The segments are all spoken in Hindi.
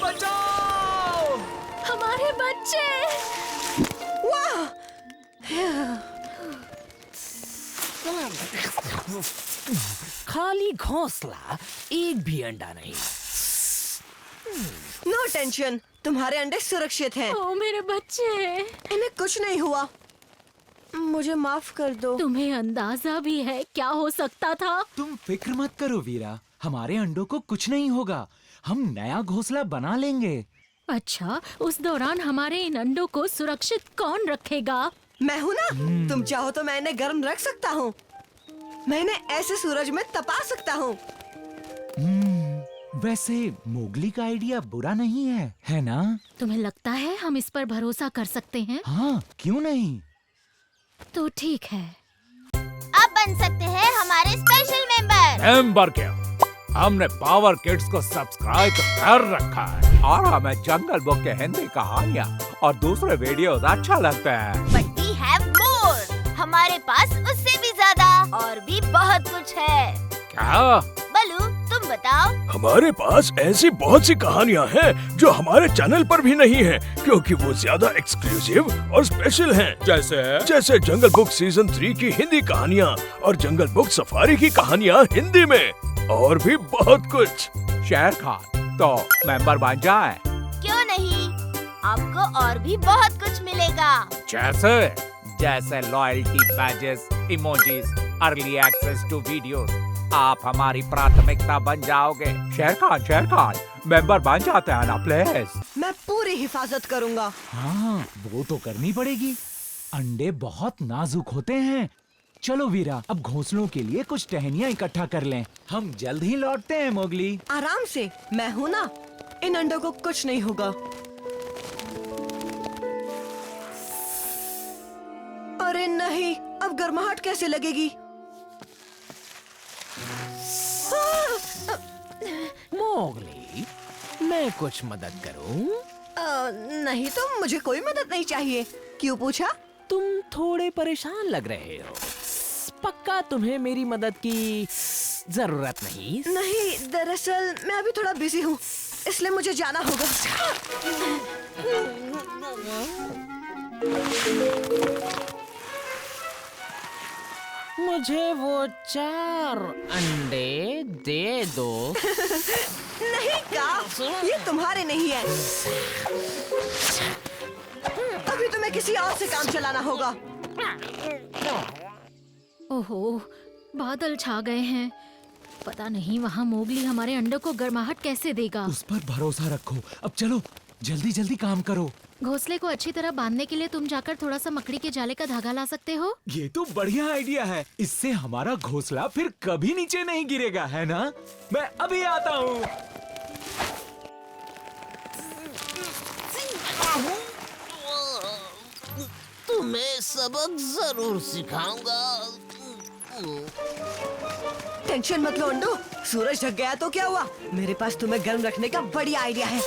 बचाओ! हमारे बच्चे! वाह! खाली घोंसला, एक भी अंडा नहीं। नो टेंशन, तुम्हारे अंडे सुरक्षित हैं। ओ मेरे बच्चे! इन्हें कुछ नहीं हुआ। मुझे माफ कर दो। तुम्हें अंदाजा भी है क्या हो सकता था? तुम फिक्र मत करो वीरा, हमारे अंडों को कुछ नहीं होगा। हम नया घोंसला बना लेंगे। अच्छा, उस दौरान हमारे इन अंडों को सुरक्षित कौन रखेगा? मैं हूँ ना। तुम चाहो तो मैं इन्हें गर्म रख सकता हूँ। मैं इन्हें ऐसे सूरज में तपा सकता हूँ। वैसे मोगली का आइडिया बुरा नहीं है ना? तुम्हें लगता है हम इस पर भरोसा कर सकते हैं? हाँ, क्यों नहीं? तो ठीक है। अब बन सकते हैं हमारे स्पेशल मेंबर। मेंबर क्या? हमने पावर किड्स को सब्सक्राइब कर रखा है और हमें जंगल बुक के हिंदी कहानियाँ और दूसरे वीडियोस अच्छा लगता है। But we have more. हमारे पास उससे भी ज्यादा और भी बहुत कुछ है। क्या? बलू, तुम बताओ। हमारे पास ऐसी बहुत सी कहानियाँ हैं जो हमारे चैनल पर भी नहीं है, क्योंकि वो ज्यादा एक्सक्लूसिव और स्पेशल हैं। जैसे जंगल बुक सीजन 3 की हिंदी कहानियाँ और जंगल बुक सफारी की कहानियाँ हिंदी में, और भी बहुत कुछ। शेर खान, तो मेंबर बन जाए? क्यों नहीं, आपको और भी बहुत कुछ मिलेगा। जैसे loyalty badges, emojis, early access to videos. आप हमारी प्राथमिकता बन जाओगे। शेर खान, मेंबर बन जाते हैं ना प्लीज। मैं पूरी हिफाजत करूँगा। हाँ, वो तो करनी पड़ेगी। अंडे बहुत नाजुक होते हैं। चलो वीरा, अब घोंसलों के लिए कुछ टहनियाँ इकट्ठा कर लें। हम जल्द ही लौटते हैं मोगली। आराम से, मैं हूँ ना। इन अंडों को कुछ नहीं होगा। अरे नहीं, अब गर्माहट कैसे लगेगी? मोगली, मैं कुछ मदद करूं? नहीं तो मुझे कोई मदद नहीं चाहिए। क्यों पूछा? तुम थोड़े परेशान लग रहे हो। पक्का तुम्हें मेरी मदद की जरूरत नहीं? नहीं, दरअसल मैं अभी थोड़ा बिजी हूँ, इसलिए मुझे जाना होगा। मुझे वो 4 अंडे दे दो। नहीं का, ये तुम्हारे नहीं है। अभी तुम्हें किसी और से काम चलाना होगा। ओहो, बादल छा गए हैं। पता नहीं वहाँ मोगली हमारे अंडों को गर्माहट कैसे देगा। उस पर भरोसा रखो। अब चलो, जल्दी जल्दी काम करो। घोंसले को अच्छी तरह बांधने के लिए तुम जाकर थोड़ा सा मकड़ी के जाले का धागा ला सकते हो। ये तो बढ़िया आइडिया है। इससे हमारा घोंसला फिर कभी नीचे नहीं गिरेगा, है ना? मैं अभी आता हूँ। तुम्हें सबक जरूर सिखाऊंगा। टेंशन मत लो अंडो, सूरज ढक गया तो क्या हुआ? मेरे पास तुम्हें गर्म रखने का बढ़िया आइडिया है।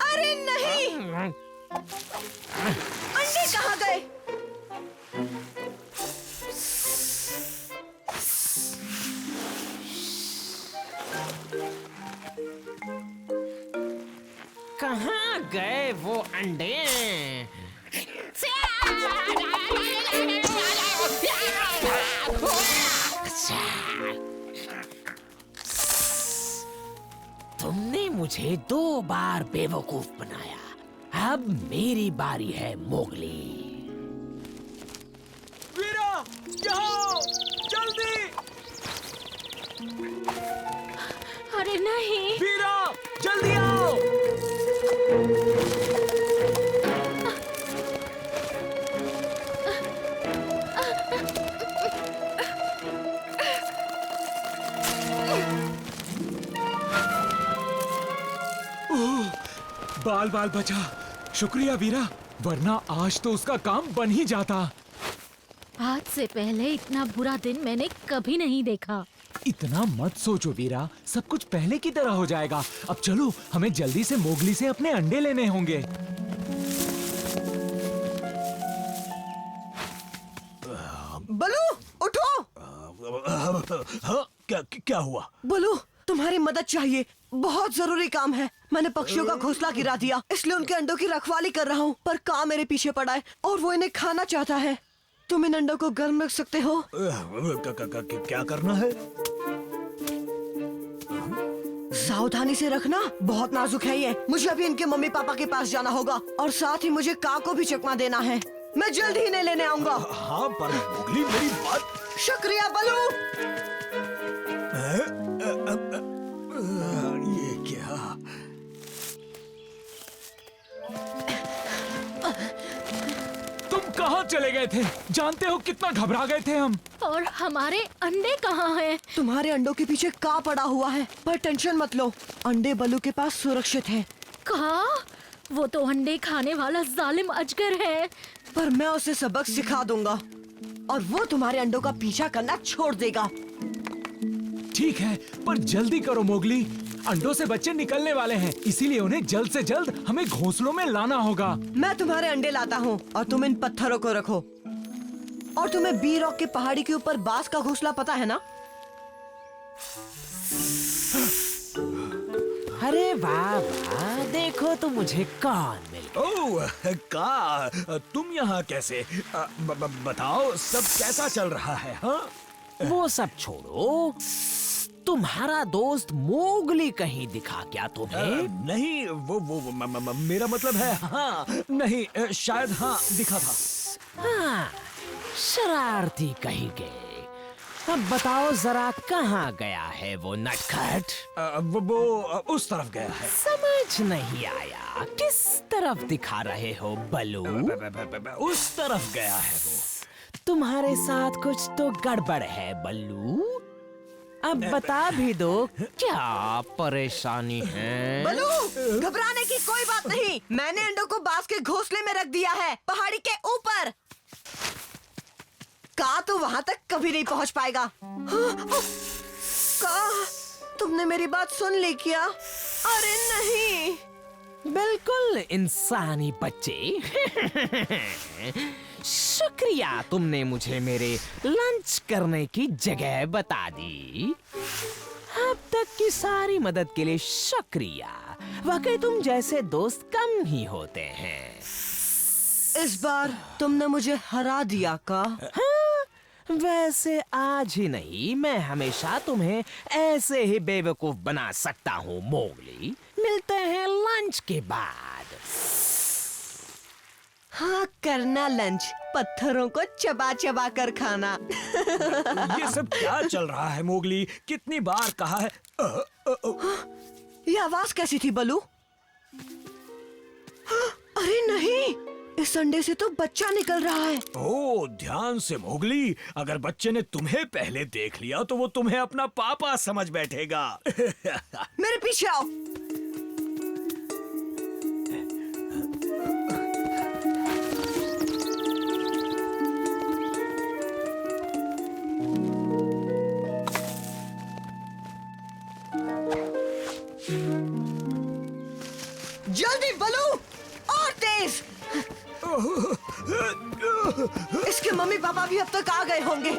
अरे नहीं, अंडे कहाँ गए? कहाँ गए वो अंडे? तुमने मुझे 2 बार बेवकूफ बनाया। अब मेरी बारी है मोगली। वीरा, यहाँ जल्दी! अरे नहीं। वीरा, जल्दी आओ! बाल बाल बचा। शुक्रिया वीरा, वरना आज तो उसका काम बन ही जाता। आज से पहले इतना बुरा दिन मैंने कभी नहीं देखा। इतना मत सोचो वीरा, सब कुछ पहले की तरह हो जाएगा। अब चलो, हमें जल्दी से मोगली से अपने अंडे लेने होंगे। बलू उठो। हाँ, क्या हुआ? बलू, तुम्हारी मदद चाहिए, बहुत जरूरी काम है। मैंने पक्षियों का घोंसला गिरा दिया, इसलिए उनके अंडों की रखवाली कर रहा हूँ, पर कां मेरे पीछे पड़ा है और वो इन्हें खाना चाहता है। तुम इन अंडों को गर्म रख सकते हो? क्या करना है? सावधानी से रखना, बहुत नाजुक है ये। मुझे अभी इनके मम्मी पापा के पास जाना होगा और साथ ही मुझे कां को भी चकमा देना है। मैं जल्द ही इन्हें लेने आऊंगा। हाँ, पर मोगली मेरी बात। शुक्रिया बलू। ये क्या? तुम कहाँ चले गए थे? जानते हो कितना घबरा गए थे हम। और हमारे अंडे कहाँ हैं? तुम्हारे अंडों के पीछे कां पड़ा हुआ है, पर टेंशन मत लो, अंडे बलू के पास सुरक्षित हैं। कहाँ? वो तो अंडे खाने वाला जालिम अजगर है। पर मैं उसे सबक सिखा दूंगा और वो तुम्हारे अंडों का पीछा करना छोड़ देगा। ठीक है, पर जल्दी करो मोगली, अंडों से बच्चे निकलने वाले हैं, इसीलिए उन्हें जल्द से जल्द हमें घोंसलों में लाना होगा। मैं तुम्हारे अंडे लाता हूँ और तुम इन पत्थरों को रखो। और तुम्हें बी रॉक के पहाड़ी के ऊपर बांस का घोंसला पता है ना? अरे वाह वाह, देखो तो मुझे कौन मिल। ओह, तुम यहाँ कैसे? बताओ, सब कैसा चल रहा है? हाँ, वो सब छोड़ो, तुम्हारा दोस्त मोगली कहीं दिखा क्या तुम्हें? नहीं, वो मेरा मतलब है, हाँ, नहीं, शायद हाँ दिखा था। हाँ, शरारती कहीं के। अब बताओ जरा, कहाँ गया है वो नटखट? वो उस तरफ गया है। समझ नहीं आया, किस तरफ दिखा रहे हो बलू? उस तरफ गया है वो। तुम्हारे साथ कुछ तो गड़बड़ है बल्लू। अब बता भी दो, क्या परेशानी है? बलू, घबराने की कोई बात नहीं। मैंने अंडों को बांस के घोंसले में रख दिया है, पहाड़ी के ऊपर। का तो वहां तक कभी नहीं पहुंच पाएगा। का, तुमने मेरी बात सुन ली क्या? अरे नहीं। बिल्कुल इंसानी बच्चे। शुक्रिया, तुमने मुझे मेरे लंच करने की जगह बता दी। अब तक की सारी मदद के लिए शुक्रिया। वाकई तुम जैसे दोस्त कम ही होते हैं। इस बार तुमने मुझे हरा दिया का? हाँ, वैसे आज ही नहीं, मैं हमेशा तुम्हें ऐसे ही बेवकूफ बना सकता हूँ मोगली। मिलते हैं लंच के बाद। हाँ, करना लंच, पत्थरों को चबा चबा कर खाना। ये सब क्या चल रहा है मोगली? कितनी बार कहा है? ये आवाज कैसी थी बलू? अरे नहीं, इस अंडे से तो बच्चा निकल रहा है। ओह, ध्यान से मोगली, अगर बच्चे ने तुम्हें पहले देख लिया तो वो तुम्हें अपना पापा समझ बैठेगा। मेरे पीछे आओ। जल्दी बलू, और तेज। इसके मम्मी पापा भी अब तक आ गए होंगे।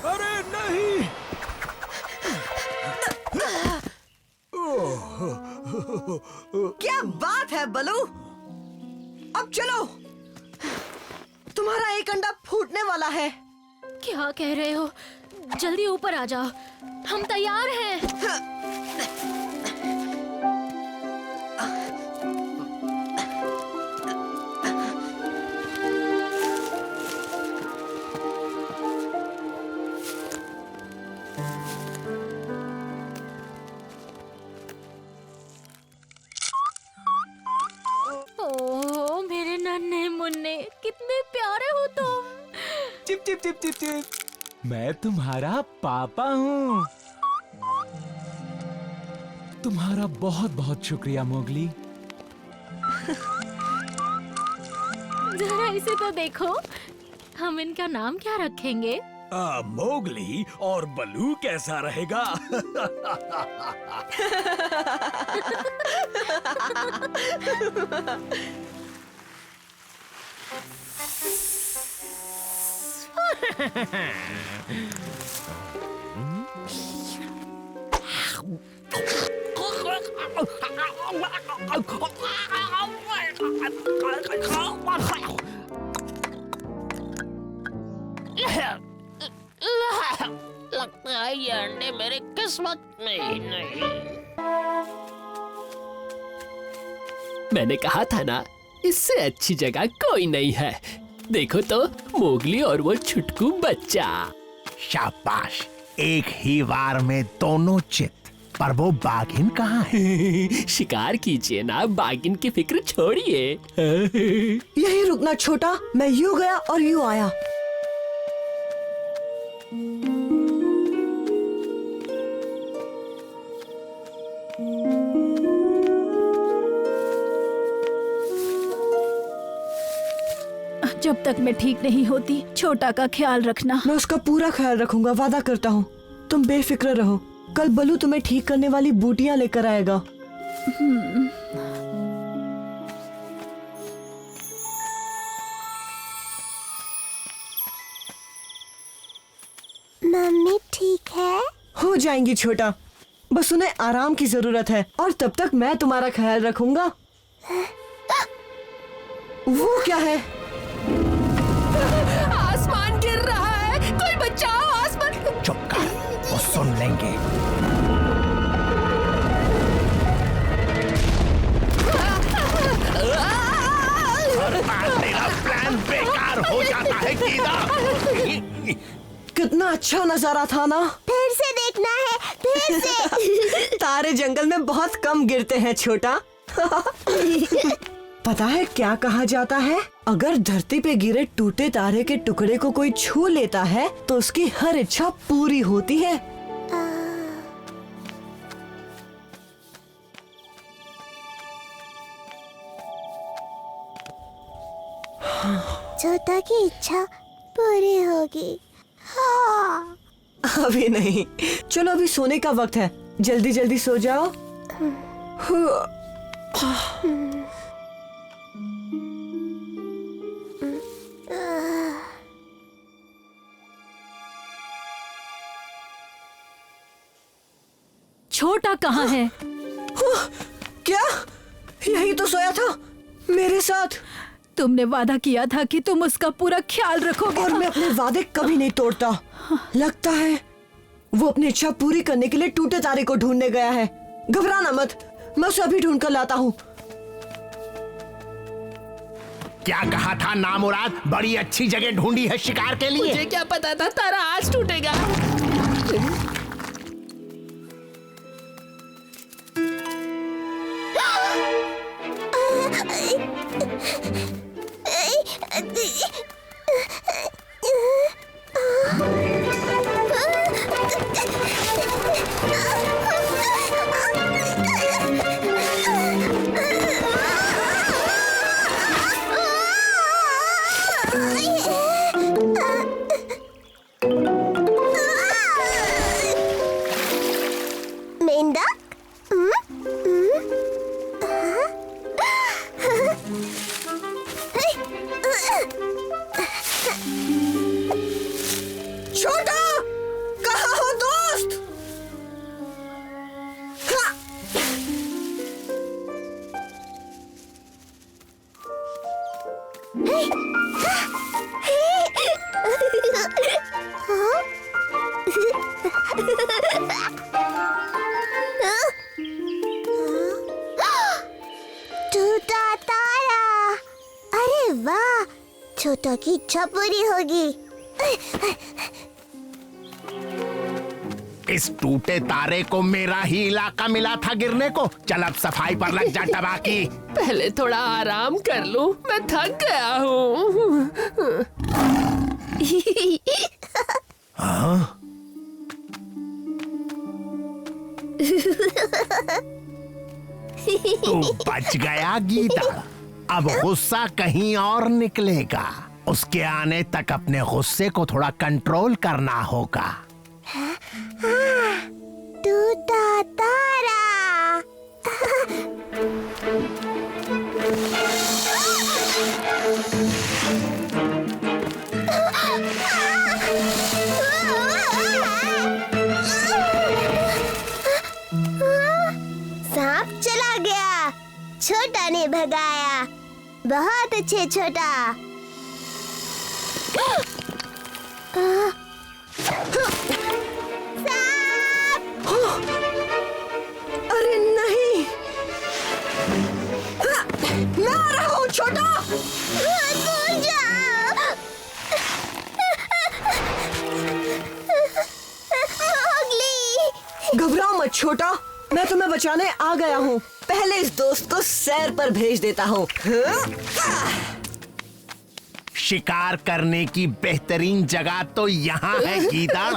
अरे नहीं! क्या बात है बलू, अब चलो, तुम्हारा एक अंडा फूटने वाला है। क्या कह रहे हो? जल्दी ऊपर आ जाओ, हम तैयार हैं। ओह, मेरे नन्हे मुन्ने, कितने प्यारे हो तुम। Chip chip chip chip chip, मैं तुम्हारा पापा हूँ। तुम्हारा बहुत बहुत शुक्रिया मोगली। जरा इसे तो देखो। हम इनका नाम क्या रखेंगे? मोगली और बलू कैसा रहेगा? लगता है ये अंडे मेरे किस्मत में ही नहीं। मैंने कहा था ना, इससे अच्छी जगह कोई नहीं है। देखो तो मोगली और वो छुटकू बच्चा। शाबाश, एक ही वार में दोनों चित। पर वो बाघिन कहाँ है? शिकार कीजिए ना, बाघिन की फिक्र छोड़िए। यही रुकना छोटा, मैं यूं गया और यूं आया। जब तक मैं ठीक नहीं होती, छोटा का ख्याल रखना। मैं उसका पूरा ख्याल रखूंगा, वादा करता हूँ। तुम बेफिक्र रहो, कल बलू तुम्हें ठीक करने वाली बूटियां लेकर आएगा। मम्मी ठीक है? हो जाएंगी छोटा, बस उन्हें आराम की जरूरत है और तब तक मैं तुम्हारा ख्याल रखूंगा। वो क्या है? आसमान गिर रहा है, कोई बचाओ, आसमान। चुप कर, वो सुन लेंगे। हर बार तेरा प्लान बेकार हो जाता है गीता। कितना अच्छा नजारा था ना? फिर से देखना है, फिर से। तारे जंगल में बहुत कम गिरते हैं छोटा। पता है क्या कहा जाता है? अगर धरती पे गिरे टूटे तारे के टुकड़े को कोई छू लेता है तो उसकी हर इच्छा पूरी होती है। छोटा की इच्छा पूरी होगी। हाँ। अभी नहीं, चलो अभी सोने का वक्त है, जल्दी जल्दी सो जाओ। छोटा कहाँ है? क्या? यही तो सोया था मेरे साथ। तुमने वादा किया था कि तुम उसका पूरा ख्याल रखोगे। और मैं अपने वादे कभी नहीं तोड़ता। लगता है वो अपनी इच्छा पूरी करने के लिए टूटे तारे को ढूंढने गया है। घबराना मत, मैं उसे अभी ढूंढ कर लाता हूँ। क्या कहा था नामुराद? बड़ी अच्छी जगह ढूंढी है शिकार के लिए। मुझे क्या पता था तारा आज टूटेगा। मेंढक? छोटा, कहाँ हो दोस्त? टूटा तारा। अरे वाह, छोटा की इच्छा पूरी होगी। इस टूटे तारे को मेरा ही इलाका मिला था गिरने को। चल अब सफाई पर लग जा टबाकी। पहले थोड़ा आराम कर लूं, मैं थक गया हूँ। हाँ? बच गया गीदड़। अब गुस्सा कहीं और निकलेगा। उसके आने तक अपने गुस्से को थोड़ा कंट्रोल करना होगा। टूटा तारा। सांप चला गया, छोटा ने भगाया। बहुत अच्छे छोटा। अरे नहीं, मैं आ रहा हूँ छोटा। भूल जाओ। मोगली। घबराओ मत छोटा, मैं तुम्हें बचाने आ गया हूँ। पहले इस दोस्त को सैर पर भेज देता हूँ। शिकार करने की बेहतरीन जगह तो यहाँ है गीदड़।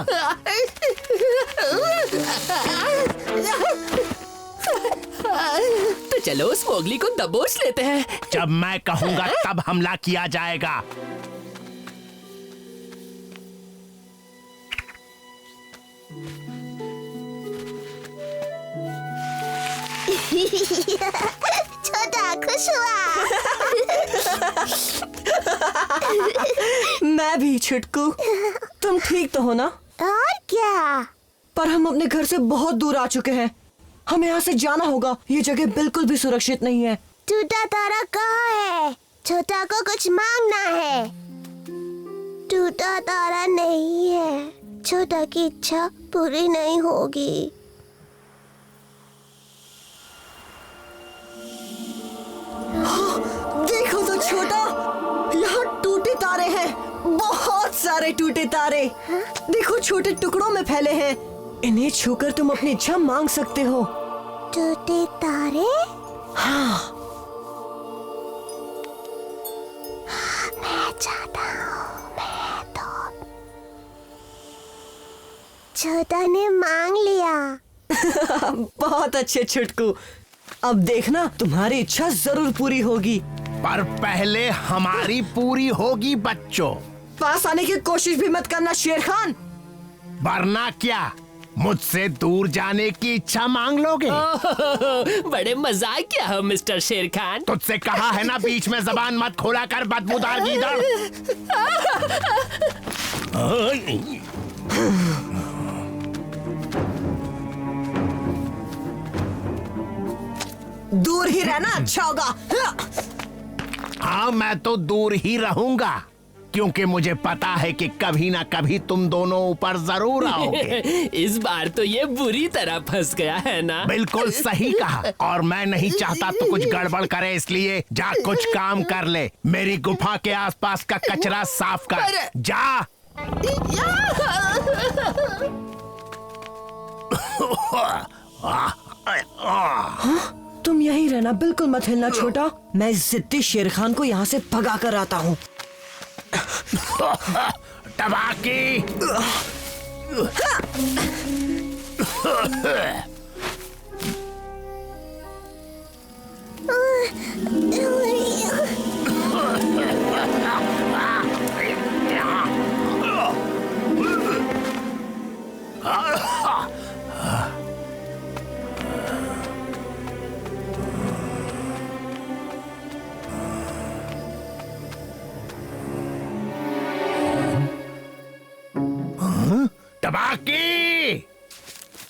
तो चलो उस मोगली को दबोच लेते हैं। जब मैं कहूँगा तब हमला किया जाएगा। छोटा खुश हुआ। मैं भी छुटकू। तुम ठीक तो हो ना? और क्या? पर हम अपने घर से बहुत दूर आ चुके हैं। हमें यहाँ से जाना होगा। ये जगह बिल्कुल भी सुरक्षित नहीं है। टूटा तारा कहाँ है? छोटा को कुछ मांगना है। टूटा तारा नहीं है, छोटा की इच्छा पूरी नहीं होगी। देखो तो छोटा, यहाँ टूटे तारे हैं, बहुत सारे टूटे तारे। देखो छोटे टुकड़ों में फैले हैं। इन्हें छूकर तुम अपनी इच्छा मांग सकते हो। टूटे तारे? हाँ, मैं चाहता हूँ। मैं तो छोटा ने मांग लिया। बहुत अच्छे छुटकू। अब देखना तुम्हारी इच्छा जरूर पूरी होगी। पर पहले हमारी पूरी होगी बच्चों। पास आने की कोशिश भी मत करना शेर खान। वरना क्या मुझसे दूर जाने की इच्छा मांग लोगे? बड़े मजाक किया हो मिस्टर शेर खान। तुझसे कहा है ना बीच में जबान मत खोला कर बदबूदार गीदड़। दूर ही रहना अच्छा होगा। हाँ, मैं तो दूर ही रहूंगा, क्योंकि मुझे पता है कि कभी ना कभी तुम दोनों ऊपर जरूर आओगे। इस बार तो ये बुरी तरह फंस गया है ना। बिल्कुल सही कहा। और मैं नहीं चाहता तो कुछ गड़बड़ करे, इसलिए जा कुछ काम कर ले। मेरी गुफा के आसपास का कचरा साफ कर। जा। तुम यहीं रहना, बिल्कुल मत हिलना छोटा। मैं इस जिद्दी शेर खान को यहाँ से भगा कर आता हूँ। टबाकी। टबाकी,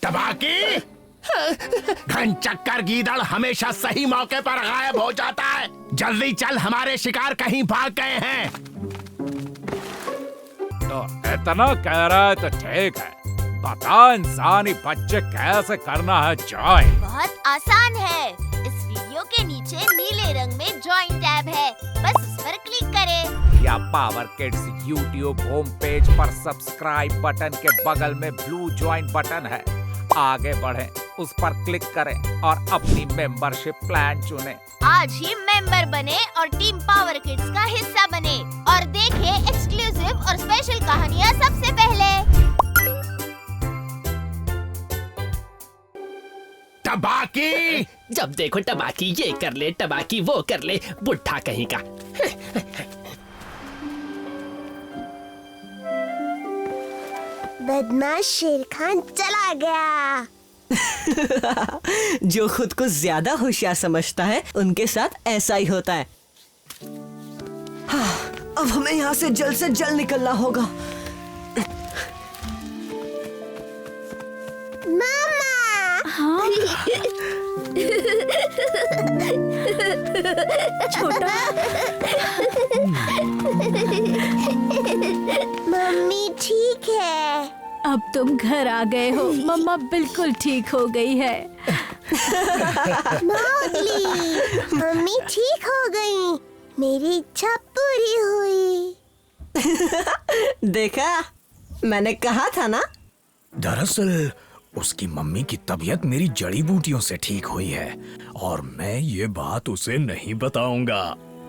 टबाकी। घन चक्कर गीदड़ हमेशा सही मौके पर गायब हो जाता है। जल्दी चल, हमारे शिकार कहीं भाग गए हैं। तो इतना कह रहा है तो ठीक है। बता इंसानी बच्चे कैसे करना है ज्वाइन? बहुत आसान है। इस वीडियो के नीचे नीले रंग में ज्वाइन टैब है, बस उस पर क्लिक करें। या power kids YouTube home page पर सब्सक्राइब बटन के बगल में ब्लू ज्वाइन बटन है। आगे बढ़ें, उस पर क्लिक करें और अपनी मेंबरशिप प्लान चुनें। आज ही मेंबर बने और टीम पावर किड्स का हिस्सा बने और देखें एक्सक्लूसिव और स्पेशल कहानियाँ सबसे पहले। टबाकी। जब देखो टबाकी ये कर ले, टबाकी वो कर ले, बुढ़ा कहीं का। बदमाश शेर खान चला गया। जो खुद को ज्यादा होशियार समझता है उनके साथ ऐसा ही होता है। हाँ, अब हमें यहाँ से जल्द निकलना होगा। मामा। हाँ? छोटा। मम्मी ठीक है। अब तुम घर आ गए हो। मम्मा बिल्कुल ठीक हो गई है। मौगली, मम्मी ठीक हो गई। मेरी इच्छा पूरी हुई। देखा, मैंने कहा था ना। दरअसल उसकी मम्मी की तबीयत मेरी जड़ी बूटियों से ठीक हुई है और मैं ये बात उसे नहीं बताऊंगा।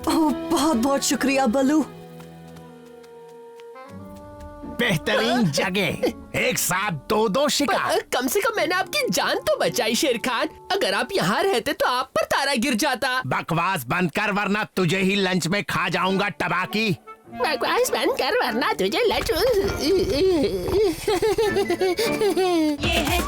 ओह, बहुत बहुत शुक्रिया बलू। बेहतरीन जगह, एक साथ दो शिकार। कम से कम मैंने आपकी जान तो बचाई शेर खान। अगर आप यहाँ रहते तो आप पर तारा गिर जाता। बकवास बंद कर वरना तुझे ही लंच में खा जाऊंगा टबाकी। बकवास बंद कर वरना तुझे लंच। ये है